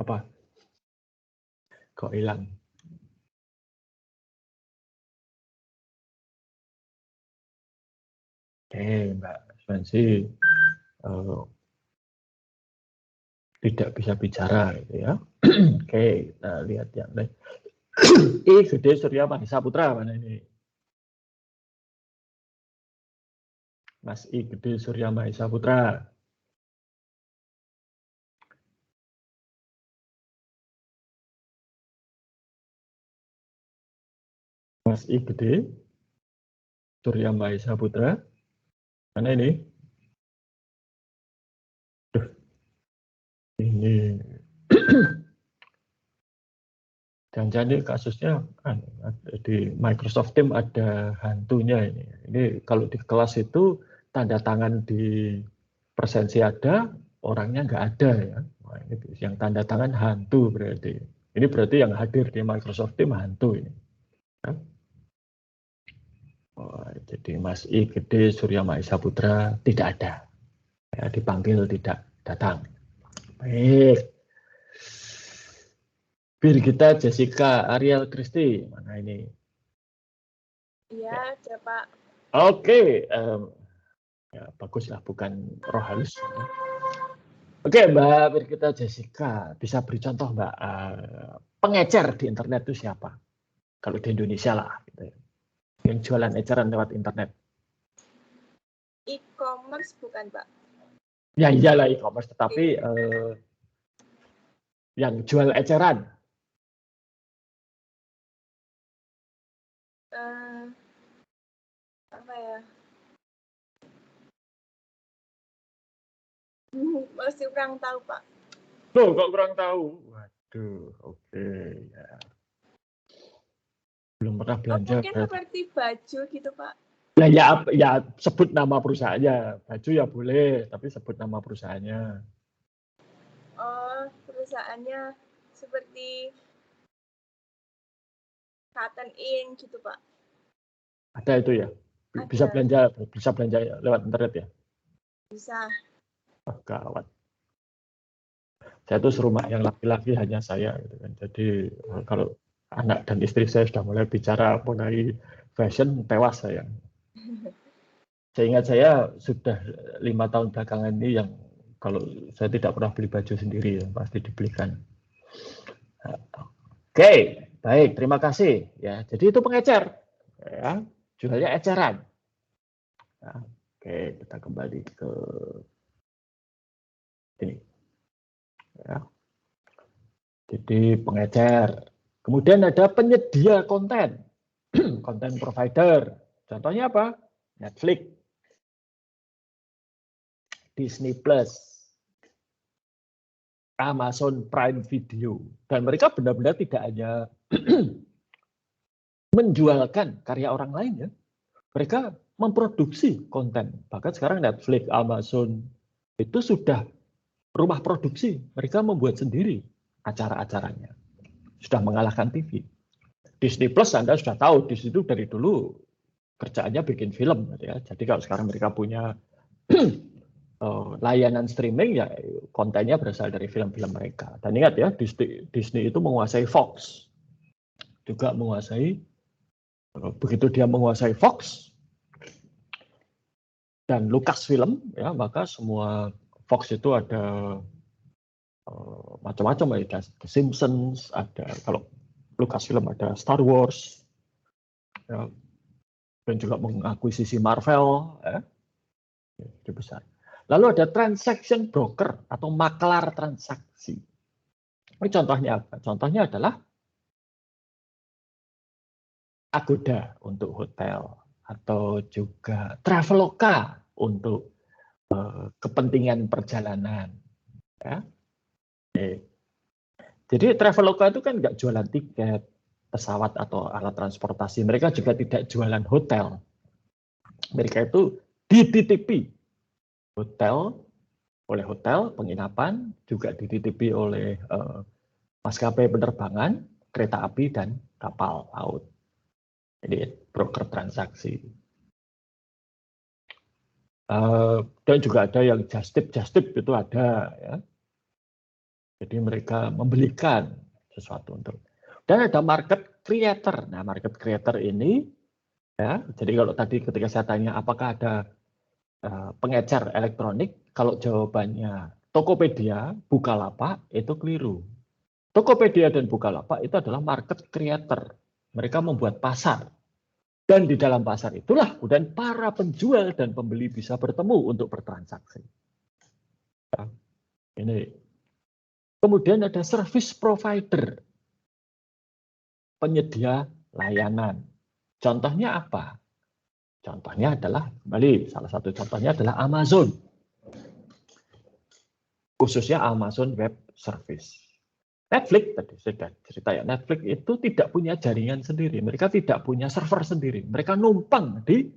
Apa? Kok hilang? Oke, Mbak Swensi tidak bisa bicara gitu ya. Oke, kita lihat yang lain. I Gede Surya Mahesa Putra, mana ini? Mas I Gede Surya Mahesa Putra. Mas I Gede Surya Mahesa Putra. Mana ini? Ini. Jangan-jangan ini kasusnya di Microsoft Teams ada hantunya ini. Ini kalau di kelas itu tanda tangan di presensi ada, orangnya nggak ada ya. Nah, ini yang tanda tangan hantu berarti. Ini berarti yang hadir di Microsoft Teams hantu ini. Ya. Oh, jadi Mas I Gede Surya Mahesa Putra tidak ada. Ya, dipanggil tidak datang. Baik. Birgita Jessica Ariel Christy, mana ini? Iya, ada Pak. Oke, ya baguslah, bukan roh halus. Oke, Mbak Birgita Jessica, bisa beri contoh Mbak, pengecer di internet itu siapa? Kalau di Indonesia lah, gitu ya. Yang jualan eceran lewat internet. E-commerce bukan Pak? Ya iyalah e-commerce, tetapi yang jual eceran. Apa ya? Masih kurang tahu Pak. Loh, kok kurang tahu? Waduh, oke ya. Belum pernah belanja. Mungkin seperti baju gitu Pak. Ya sebut nama perusahaannya. Baju ya boleh, tapi sebut nama perusahaannya. Oh, perusahaannya seperti Cotton In gitu, Pak. Ada itu ya? Bisa Ada. belanja lewat internet ya? Bisa. Oh, gawat. Saya tuh serumah yang laki-laki hanya saya gitu kan. Jadi kalau anak dan istri saya sudah mulai bicara mengenai fashion, tewas saya. Seingat saya sudah 5 tahun belakangan ini yang kalau saya tidak pernah beli baju sendiri ya, pasti dibelikan. Oke, baik, terima kasih ya. Jadi itu pengecer, ya, jualnya eceran. Nah, oke, kita kembali ke ini. Ya. Jadi pengecer. Kemudian ada penyedia konten, konten provider. Contohnya apa? Netflix, Disney Plus, Amazon Prime Video. Dan mereka benar-benar tidak hanya menjualkan karya orang lain ya. Mereka memproduksi konten. Bahkan sekarang Netflix, Amazon itu sudah rumah produksi. Mereka membuat sendiri acara-acaranya. Sudah mengalahkan TV. Disney Plus Anda sudah tahu di situ dari dulu kerjaannya bikin film ya. Jadi kalau sekarang mereka punya layanan streaming ya kontennya berasal dari film-film mereka. Dan ingat ya Disney itu menguasai Fox. Juga menguasai begitu dia menguasai Fox dan Lucasfilm ya maka semua Fox itu ada macam-macam ada The Simpsons, ada kalau Lucasfilm ada Star Wars ya, dan juga mengakuisisi Marvel ya, itu besar. Lalu ada transaction broker atau maklar transaksi. Ini contohnya apa? Contohnya adalah Agoda untuk hotel atau juga Traveloka untuk kepentingan perjalanan. Ya. Jadi Traveloka itu kan nggak jualan tiket pesawat atau alat transportasi. Mereka juga tidak jualan hotel. Mereka itu dititipi hotel oleh hotel penginapan, juga dititipi oleh maskapai penerbangan, kereta api dan kapal laut. Jadi broker transaksi. Dan juga ada yang just tip itu ada ya. Jadi mereka membelikan sesuatu untuk. Dan ada market creator. Nah, market creator ini ya. Jadi kalau tadi ketika saya tanya apakah ada pengecer elektronik, kalau jawabannya Tokopedia, Bukalapak itu keliru. Tokopedia dan Bukalapak itu adalah market creator. Mereka membuat pasar. Dan di dalam pasar itulah kemudian para penjual dan pembeli bisa bertemu untuk bertransaksi. Ya, ini. Kemudian ada service provider, penyedia layanan. Contohnya apa? Contohnya adalah, kembali salah satu contohnya adalah Amazon. Khususnya Amazon Web Service. Netflix, tadi saya cerita ya, Netflix itu tidak punya jaringan sendiri. Mereka tidak punya server sendiri. Mereka numpang di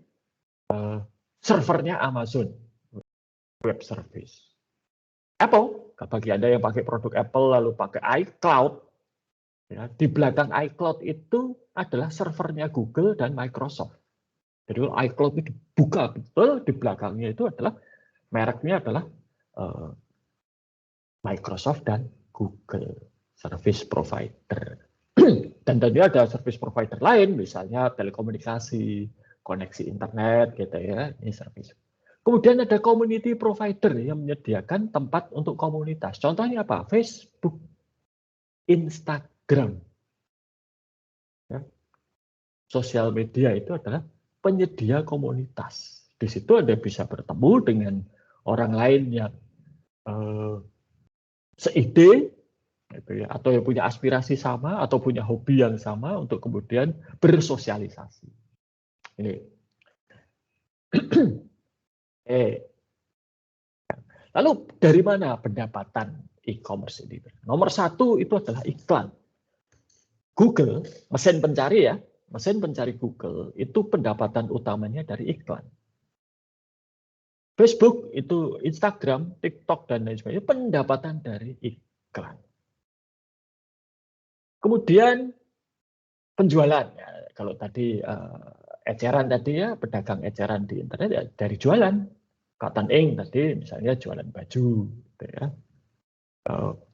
servernya Amazon Web Service. Apple, bagi Anda yang pakai produk Apple lalu pakai iCloud, ya, di belakang iCloud itu adalah servernya Google dan Microsoft. Jadi kalau iCloud itu dibuka betul, di belakangnya itu adalah mereknya adalah Microsoft dan Google service provider. Dan tadi ada service provider lain, misalnya telekomunikasi, koneksi internet, gitu ya, ini service. Kemudian ada community provider yang menyediakan tempat untuk komunitas. Contohnya apa? Facebook, Instagram. Ya. Sosial media itu adalah penyedia komunitas. Di situ Anda bisa bertemu dengan orang lain yang seide, gitu ya, atau yang punya aspirasi sama, atau punya hobi yang sama untuk kemudian bersosialisasi. Ini. Lalu dari mana pendapatan e-commerce ini? Nomor satu itu adalah iklan. Google, mesin pencari ya, mesin pencari Google itu pendapatan utamanya dari iklan. Facebook itu, Instagram, TikTok, dan lain sebagainya, pendapatan dari iklan. Kemudian penjualan, ya, kalau tadi eceran tadi ya, pedagang eceran di internet ya dari jualan. Cotton Ink tadi misalnya jualan baju, gitu ya.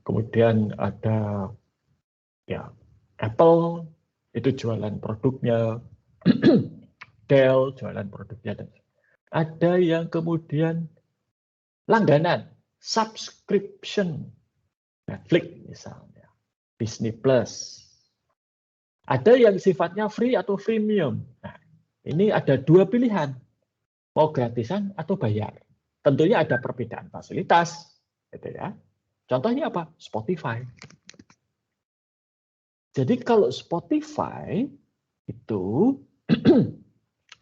Kemudian ada ya Apple itu jualan produknya, Dell jualan produknya, dan ada yang kemudian langganan, subscription, Netflix misalnya, Disney Plus. Ada yang sifatnya free atau freemium. Nah, ini ada dua pilihan, mau gratisan atau bayar. Tentunya ada perbedaan fasilitas, gitu ya. Contohnya apa? Spotify. Jadi kalau Spotify itu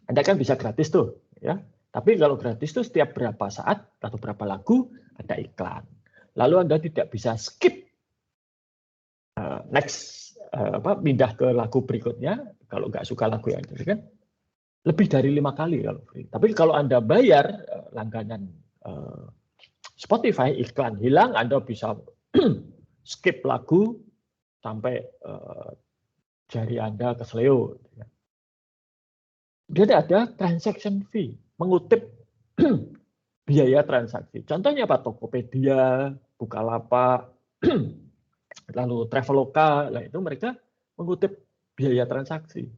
Anda kan bisa gratis tuh, ya. Tapi kalau gratis tuh setiap berapa saat atau berapa lagu ada iklan. Lalu Anda tidak bisa skip pindah ke lagu berikutnya kalau nggak suka lagu yang itu kan lebih dari 5 kali kalau free. Tapi kalau Anda bayar langganan Spotify, iklan hilang, Anda bisa skip lagu sampai jari Anda keseleo. Jadi ada transaction fee, mengutip biaya transaksi. Contohnya apa? Tokopedia, Bukalapak, lalu Traveloka, nah itu mereka mengutip biaya transaksi.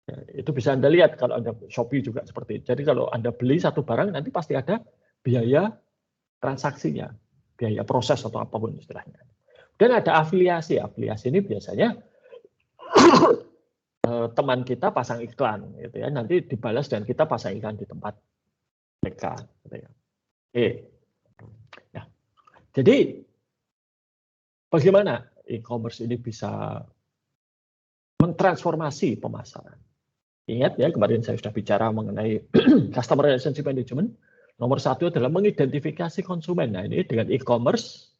Ya, itu bisa Anda lihat kalau Anda Shopee juga seperti itu. Jadi kalau Anda beli satu barang nanti pasti ada biaya transaksinya, biaya proses atau apapun istilahnya. Dan ada afiliasi. Afiliasi ini biasanya teman kita pasang iklan, gitu ya. Nanti dibalas dan kita pasang iklan di tempat mereka. Gitu ya. Nah, jadi bagaimana e-commerce ini bisa mentransformasi pemasaran? Ingat ya, kemarin saya sudah bicara mengenai customer relationship management. Nomor satu adalah mengidentifikasi konsumen. Nah, ini dengan e-commerce,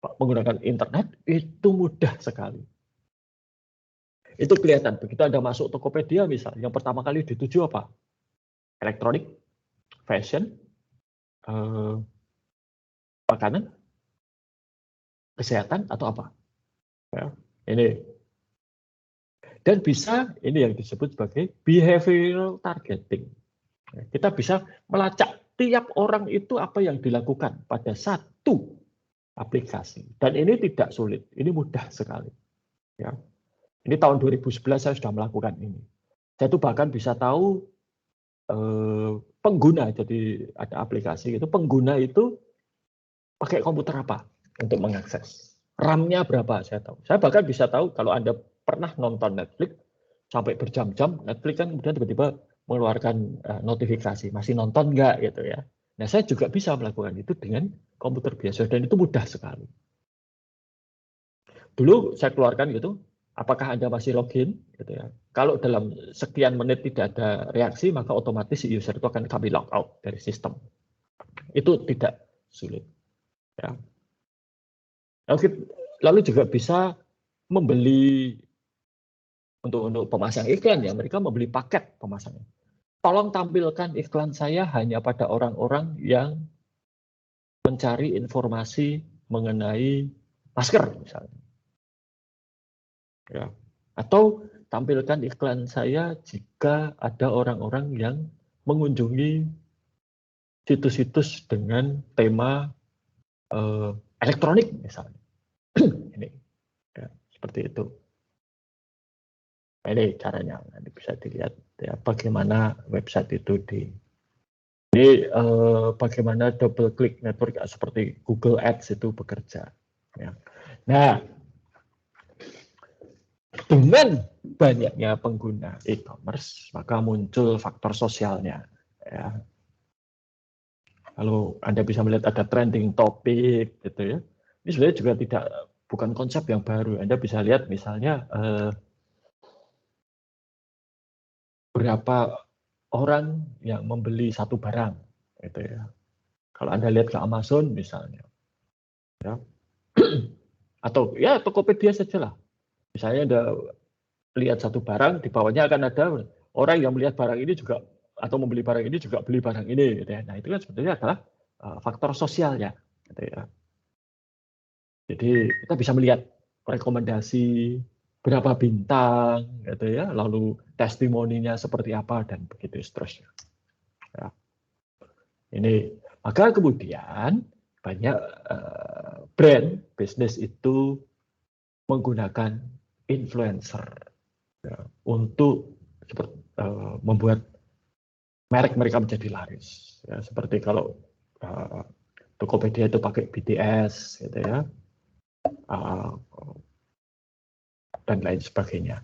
menggunakan internet, itu mudah sekali. Itu kelihatan. Begitu Anda masuk Tokopedia misalnya, yang pertama kali dituju apa? Elektronik, fashion, makanan, kesehatan, atau apa? Ya, ini. Dan bisa, ini yang disebut sebagai behavioral targeting. Kita bisa melacak tiap orang itu apa yang dilakukan pada satu aplikasi. Dan ini tidak sulit, ini mudah sekali. Ya. Ini tahun 2011 saya sudah melakukan ini. Saya tuh bahkan bisa tahu pengguna, jadi ada aplikasi itu, pengguna itu pakai komputer apa untuk mengakses. RAM-nya berapa saya tahu. Saya bahkan bisa tahu kalau Anda pernah nonton Netflix sampai berjam-jam, Netflix kan kemudian tiba-tiba mengeluarkan notifikasi, masih nonton nggak gitu ya. Nah, saya juga bisa melakukan itu dengan komputer biasa dan itu mudah sekali. Dulu saya keluarkan gitu, apakah Anda masih login gitu ya. Kalau dalam sekian menit tidak ada reaksi, maka otomatis user itu akan kami log out dari sistem. Itu tidak sulit. Ya. Lalu juga bisa membeli untuk pemasang iklan ya, mereka membeli paket pemasangan. Tolong tampilkan iklan saya hanya pada orang-orang yang mencari informasi mengenai masker misalnya. Ya. Atau tampilkan iklan saya jika ada orang-orang yang mengunjungi situs-situs dengan tema elektronik misalnya. Ini ya, seperti itu. Nah, ini caranya, nanti bisa dilihat ya bagaimana website itu ini bagaimana double click network seperti Google Ads itu bekerja. Ya. Nah, dengan banyaknya pengguna e-commerce, maka muncul faktor sosialnya. Ya. Lalu Anda bisa melihat ada trending topik, gitu ya. Ini sebenarnya juga bukan konsep yang baru. Anda bisa lihat misalnya berapa orang yang membeli satu barang, gitu ya. Kalau Anda lihat ke Amazon misalnya, ya, atau ya Tokopedia saja lah. Misalnya ada lihat satu barang, di bawahnya akan ada orang yang melihat barang ini juga atau membeli barang ini juga beli barang ini, gitu ya. Nah, itu kan sebetulnya adalah faktor sosialnya, gitu ya. Jadi kita bisa melihat rekomendasi berapa bintang, gitu ya, lalu testimoninya seperti apa dan begitu seterusnya. Ya. Ini maka kemudian banyak brand bisnis itu menggunakan influencer ya, untuk membuat merek mereka menjadi laris. Ya, seperti kalau Tokopedia itu pakai BTS, gitu ya, dan lain sebagainya.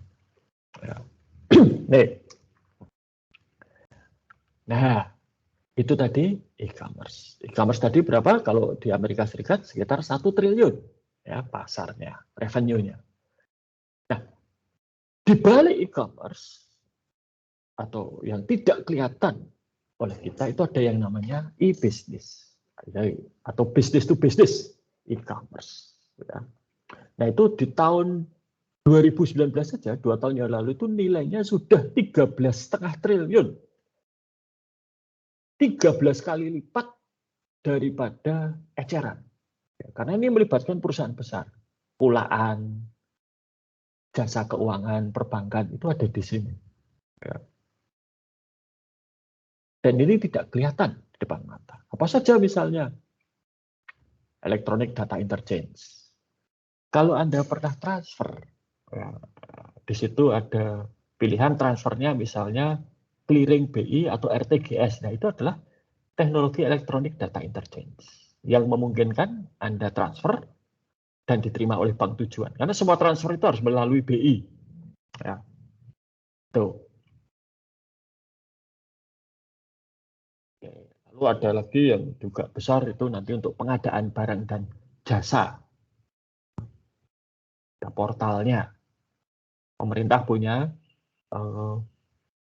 Ya. Nih. Nah, itu tadi e-commerce. E-commerce tadi berapa? Kalau di Amerika Serikat sekitar 1 triliun ya pasarnya, revenue-nya. Nah, di balik e-commerce atau yang tidak kelihatan oleh kita itu ada yang namanya e-business atau business to business e-commerce. Ya. Nah, itu di tahun 2019 saja, 2 tahun yang lalu itu nilainya sudah 13,5 triliun. 13 kali lipat daripada eceran. Ya, karena ini melibatkan perusahaan besar. Pulaan, jasa keuangan, perbankan, itu ada di sini. Ya. Dan ini tidak kelihatan di depan mata. Apa saja misalnya? Electronic data interchange. Kalau Anda pernah transfer, ya, di situ ada pilihan transfernya misalnya clearing BI atau RTGS. Nah, itu adalah teknologi electronic data interchange yang memungkinkan Anda transfer dan diterima oleh bank tujuan. Karena semua transfer itu harus melalui BI. Ya. Tuh. Lalu ada lagi yang juga besar itu nanti untuk pengadaan barang dan jasa. Ada portalnya. Pemerintah punya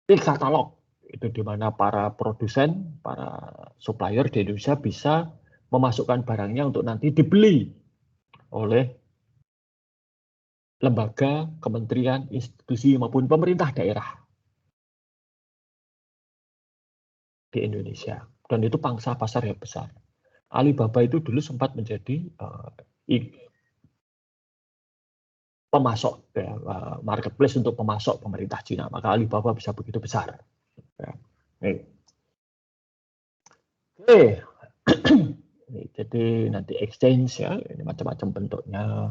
e-katalog. Itu di mana para produsen, para supplier di Indonesia bisa memasukkan barangnya untuk nanti dibeli oleh lembaga, kementerian, institusi maupun pemerintah daerah di Indonesia. Dan itu pangsa pasar yang besar. Alibaba itu dulu sempat menjadi pemasok, ya, marketplace untuk pemasok pemerintah Cina. Maka Alibaba bisa begitu besar. Ya. Oke. Jadi nanti exchange ya, ini macam-macam bentuknya.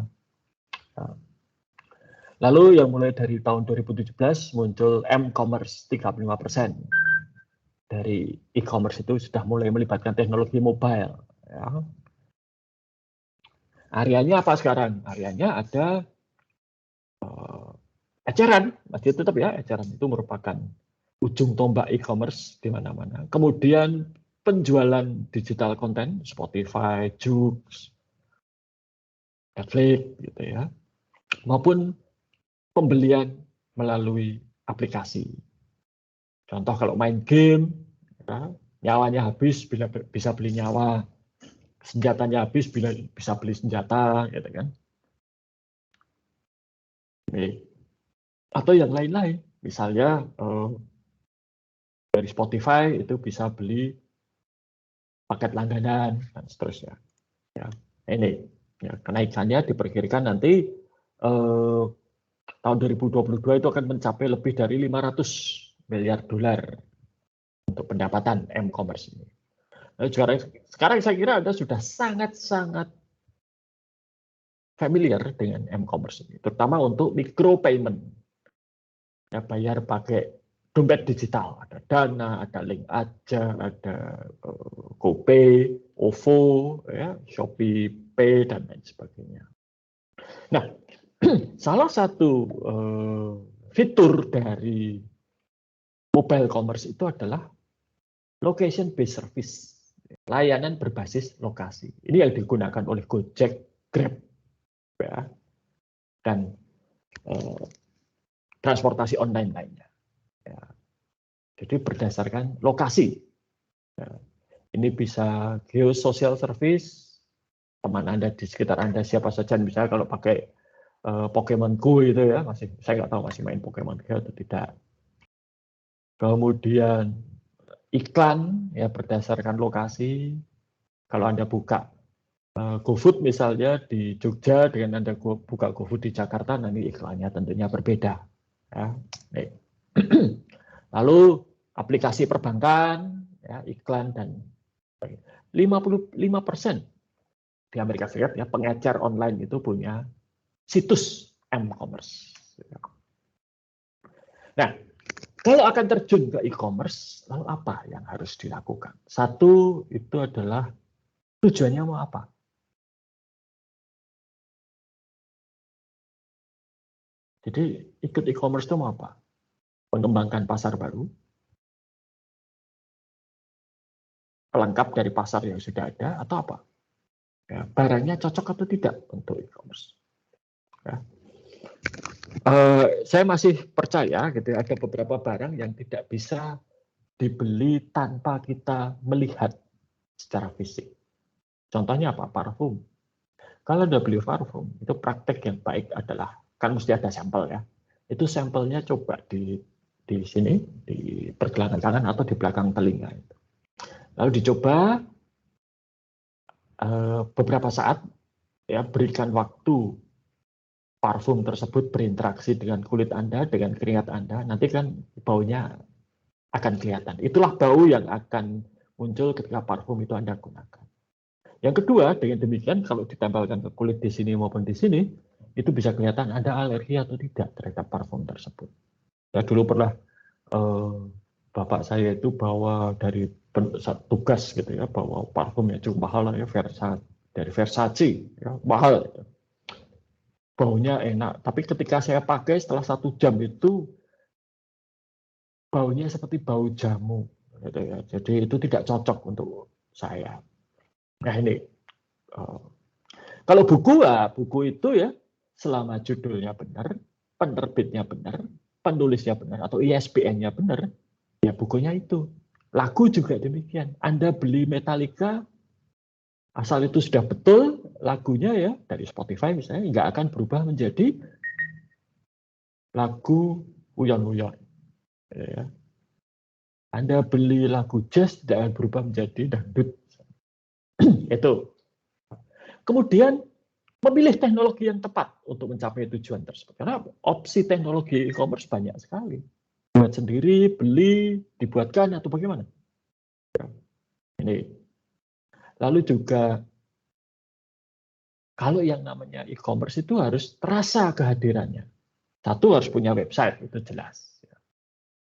Lalu yang mulai dari tahun 2017 muncul m-commerce 35%. Dari e-commerce itu sudah mulai melibatkan teknologi mobile. Ya. Areanya apa sekarang? Areanya ada eceran, masih tetap ya, eceran itu merupakan ujung tombak e-commerce di mana-mana. Kemudian penjualan digital konten, Spotify, Joox, Netflix, gitu ya, maupun pembelian melalui aplikasi. Contoh kalau main game, ya, nyawanya habis bisa beli nyawa, senjatanya habis bisa beli senjata, gitu kan. Atau yang lain-lain, misalnya dari Spotify itu bisa beli paket langganan dan seterusnya. Ya, ini ya, kenaikannya diperkirakan nanti tahun 2022 itu akan mencapai lebih dari 500 miliar dolar untuk pendapatan m-commerce ini. Nah, sekarang saya kira Anda sudah sangat-sangat familiar dengan m-commerce ini, terutama untuk micro payment. Ya, bayar pakai dompet digital, ada Dana, ada Link Aja, ada GoPay, OVO, ya, Shopee Pay dan lain sebagainya. Nah, salah satu fitur dari mobile commerce itu adalah location based service, layanan berbasis lokasi. Ini yang digunakan oleh Gojek, Grab, ya, dan transportasi online lainnya. Ya. Jadi berdasarkan lokasi. Ya. Ini bisa geosocial service, teman Anda di sekitar Anda siapa saja, misalnya kalau pakai Pokemon Go itu ya, saya nggak tahu masih main Pokemon Go atau tidak. Kemudian iklan ya berdasarkan lokasi. Kalau Anda buka GoFood misalnya di Jogja dengan Anda buka GoFood di Jakarta, nanti iklannya tentunya berbeda. Ya. Lalu aplikasi perbankan, ya, iklan dan 55% di Amerika Serikat ya pengecer online itu punya situs e-commerce. Nah, kalau akan terjun ke e-commerce, lalu apa yang harus dilakukan? Satu itu adalah tujuannya mau apa? Jadi ikut e-commerce itu mau apa? Mengembangkan pasar baru, pelengkap dari pasar yang sudah ada, atau apa? Ya, barangnya cocok atau tidak untuk e-commerce? Ya. Saya masih percaya gitu ada beberapa barang yang tidak bisa dibeli tanpa kita melihat secara fisik. Contohnya apa? Parfum. Kalau Anda beli parfum, itu praktek yang baik adalah kan mesti ada sampel ya. Itu sampelnya coba di sini di pergelangan tangan atau di belakang telinga. Lalu dicoba beberapa saat ya berikan waktu parfum tersebut berinteraksi dengan kulit Anda, dengan keringat Anda, nanti kan baunya akan kelihatan. Itulah bau yang akan muncul ketika parfum itu Anda gunakan. Yang kedua, dengan demikian kalau ditempelkan ke kulit di sini maupun di sini, itu bisa kelihatan Anda alergi atau tidak terhadap parfum tersebut. Ya dulu pernah bapak saya itu bawa dari tugas gitu ya, bawa parfum yang cukup mahal ya, dari Versace, ya, mahal. Baunya enak, tapi ketika saya pakai setelah 1 jam itu baunya seperti bau jamu. Gitu ya. Jadi itu tidak cocok untuk saya. Nah ini, kalau buku itu ya selama judulnya benar, penerbitnya benar, penulisnya benar, atau ISBN-nya benar, ya bukunya itu. Lagu juga demikian. Anda beli Metallica, asal itu sudah betul lagunya ya, dari Spotify misalnya, nggak akan berubah menjadi lagu uyon-uyon. Ya. Anda beli lagu jazz, tidak akan berubah menjadi dangdut. Itu. Kemudian, memilih teknologi yang tepat untuk mencapai tujuan tersebut. Karena opsi teknologi e-commerce banyak sekali. Buat sendiri, beli, dibuatkan, atau bagaimana? Ini. Lalu juga, kalau yang namanya e-commerce itu harus terasa kehadirannya. Satu, harus punya website, itu jelas.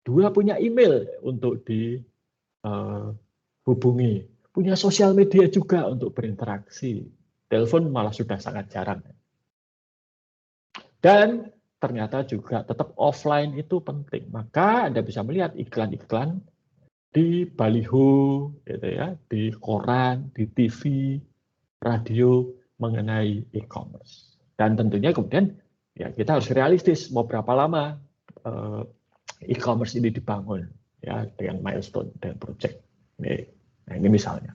2, punya email untuk dihubungi. Punya sosial media juga untuk berinteraksi. Telepon malah sudah sangat jarang. Dan ternyata juga tetap offline itu penting. Maka Anda bisa melihat iklan-iklan di baliho, gitu ya, di koran, di TV, radio mengenai e-commerce. Dan tentunya kemudian ya kita harus realistis mau berapa lama e-commerce ini dibangun ya dengan milestone dan project. Nah ini misalnya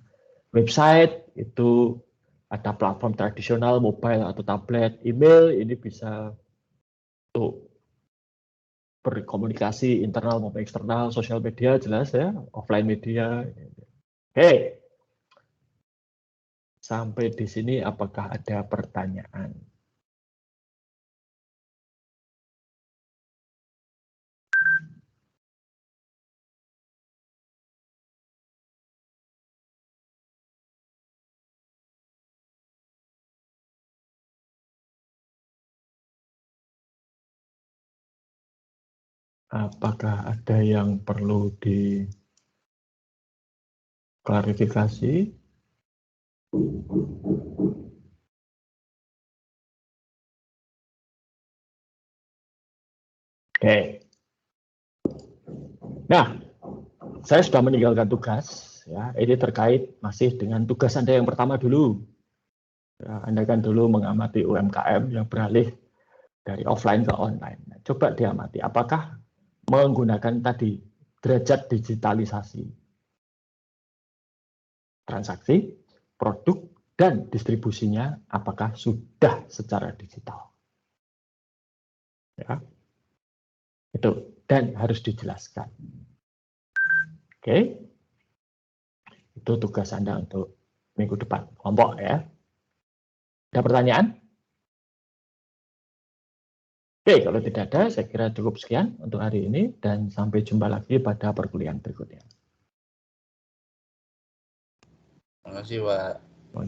website itu ada platform tradisional, mobile atau tablet, email ini bisa untuk berkomunikasi internal maupun eksternal, sosial media jelas ya, offline media. Oke, sampai di sini apakah ada pertanyaan? Apakah ada yang perlu diklarifikasi? Oke. Nah, saya sudah meninggalkan tugas. Ya, ini terkait masih dengan tugas Anda yang pertama dulu. Ya, Anda kan dulu mengamati UMKM yang beralih dari offline ke online. Nah, coba diamati, apakah menggunakan tadi derajat digitalisasi transaksi, produk, dan distribusinya apakah sudah secara digital. Ya. Itu, dan harus dijelaskan. Oke. Itu tugas Anda untuk minggu depan, kelompok ya. Ada pertanyaan? Oke, kalau tidak ada, saya kira cukup sekian untuk hari ini dan sampai jumpa lagi pada perkuliahan berikutnya. Terima kasih, Pak.